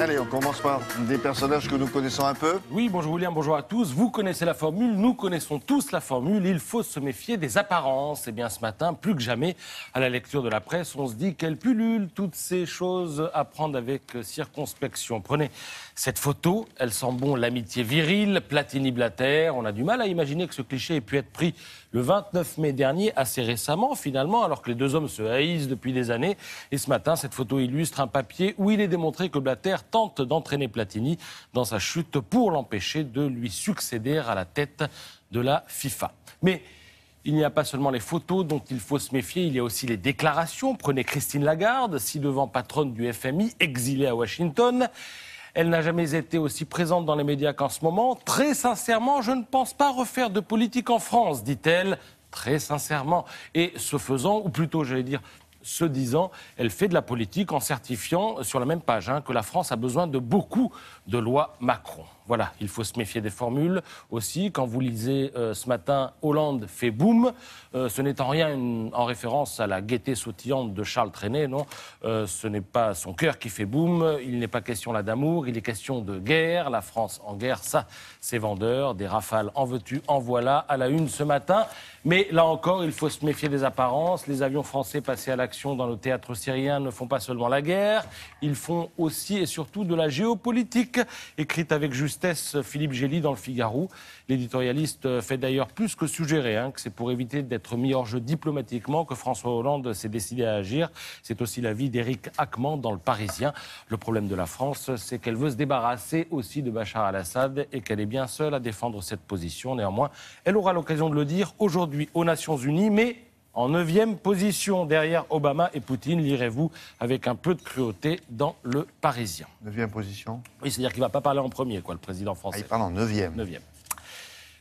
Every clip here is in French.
Allez, on commence par des personnages que nous connaissons un peu. Oui, bonjour William, bonjour à tous. Vous connaissez la formule, nous connaissons tous la formule. Il faut se méfier des apparences. Eh bien, ce matin, plus que jamais, à la lecture de la presse, on se dit qu'elle pullule. Toutes ces choses à prendre avec circonspection. Prenez cette photo, elle sent bon l'amitié virile, Platini-Blatter. On a du mal à imaginer que ce cliché ait pu être pris le 29 mai dernier, assez récemment finalement, alors que les deux hommes se haïssent depuis des années. Et ce matin, cette photo illustre un papier où il est démontré que Blatter tente d'entraîner Platini dans sa chute pour l'empêcher de lui succéder à la tête de la FIFA. Mais il n'y a pas seulement les photos dont il faut se méfier, il y a aussi les déclarations. Prenez Christine Lagarde, ci-devant patronne du FMI, exilée à Washington. Elle n'a jamais été aussi présente dans les médias qu'en ce moment. Très sincèrement, je ne pense pas refaire de politique en France, dit-elle. Très sincèrement. Et ce faisant, ou plutôt, j'allais dire, ce disant, elle fait de la politique en certifiant sur la même page que la France a besoin de beaucoup de lois Macron. Voilà, il faut se méfier des formules aussi. Quand vous lisez ce matin « Hollande fait boum », ce n'est en rien en référence à la gaieté sautillante de Charles Trenet, non. Ce n'est pas son cœur qui fait boum, il n'est pas question là d'amour, il est question de guerre. La France en guerre, ça, c'est vendeur. Des rafales en veux-tu, en voilà, à la une ce matin. Mais là encore, il faut se méfier des apparences. Les avions français passés à l'action dans le théâtre syrien ne font pas seulement la guerre, ils font aussi et surtout de la géopolitique, écrite avec justesse Philippe Gély dans le Figaro. L'éditorialiste fait d'ailleurs plus que suggérer que c'est pour éviter d'être mis hors jeu diplomatiquement que François Hollande s'est décidé à agir. C'est aussi l'avis d'Éric Hackman dans Le Parisien. Le problème de la France, c'est qu'elle veut se débarrasser aussi de Bachar al-Assad et qu'elle est bien seule à défendre cette position. Néanmoins, elle aura l'occasion de le dire aujourd'hui aux Nations Unies, mais en 9e position, derrière Obama et Poutine, lirez-vous avec un peu de cruauté dans Le Parisien. 9e position. Oui, c'est-à-dire qu'il ne va pas parler en premier, le président français. Il parle en 9e. 9e.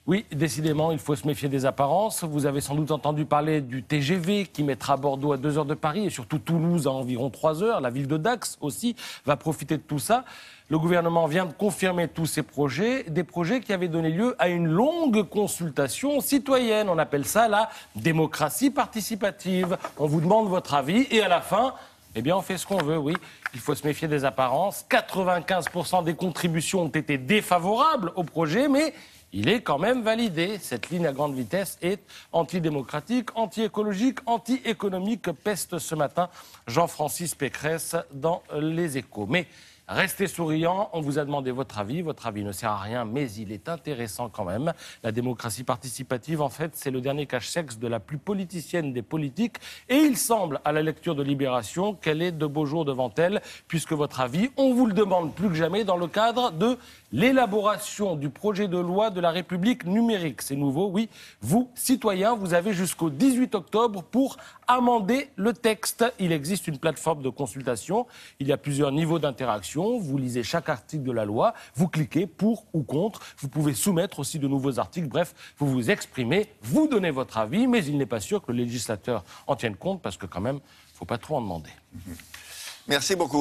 Oui, décidément, il faut se méfier des apparences. Vous avez sans doute entendu parler du TGV qui mettra Bordeaux à 2 heures de Paris et surtout Toulouse à environ 3 heures. La ville de Dax aussi va profiter de tout ça. Le gouvernement vient de confirmer tous ces projets, des projets qui avaient donné lieu à une longue consultation citoyenne. On appelle ça la démocratie participative. On vous demande votre avis et à la fin, eh bien, on fait ce qu'on veut, oui. Il faut se méfier des apparences. 95% des contributions ont été défavorables au projet, mais il est quand même validé. Cette ligne à grande vitesse est antidémocratique, anti-écologique, anti-économique, peste ce matin Jean-Francis Pécresse dans Les Échos. Mais restez souriants, on vous a demandé votre avis ne sert à rien, mais il est intéressant quand même. La démocratie participative, en fait, c'est le dernier cache-sexe de la plus politicienne des politiques, et il semble, à la lecture de Libération, qu'elle ait de beaux jours devant elle, puisque votre avis, on vous le demande plus que jamais dans le cadre de l'élaboration du projet de loi de la République numérique. C'est nouveau, oui. Vous, citoyens, vous avez jusqu'au 18 octobre pour amender le texte. Il existe une plateforme de consultation, il y a plusieurs niveaux d'interaction. Vous lisez chaque article de la loi, vous cliquez pour ou contre, vous pouvez soumettre aussi de nouveaux articles, bref, vous vous exprimez, vous donnez votre avis, mais il n'est pas sûr que le législateur en tienne compte, parce que quand même, il ne faut pas trop en demander. Merci beaucoup.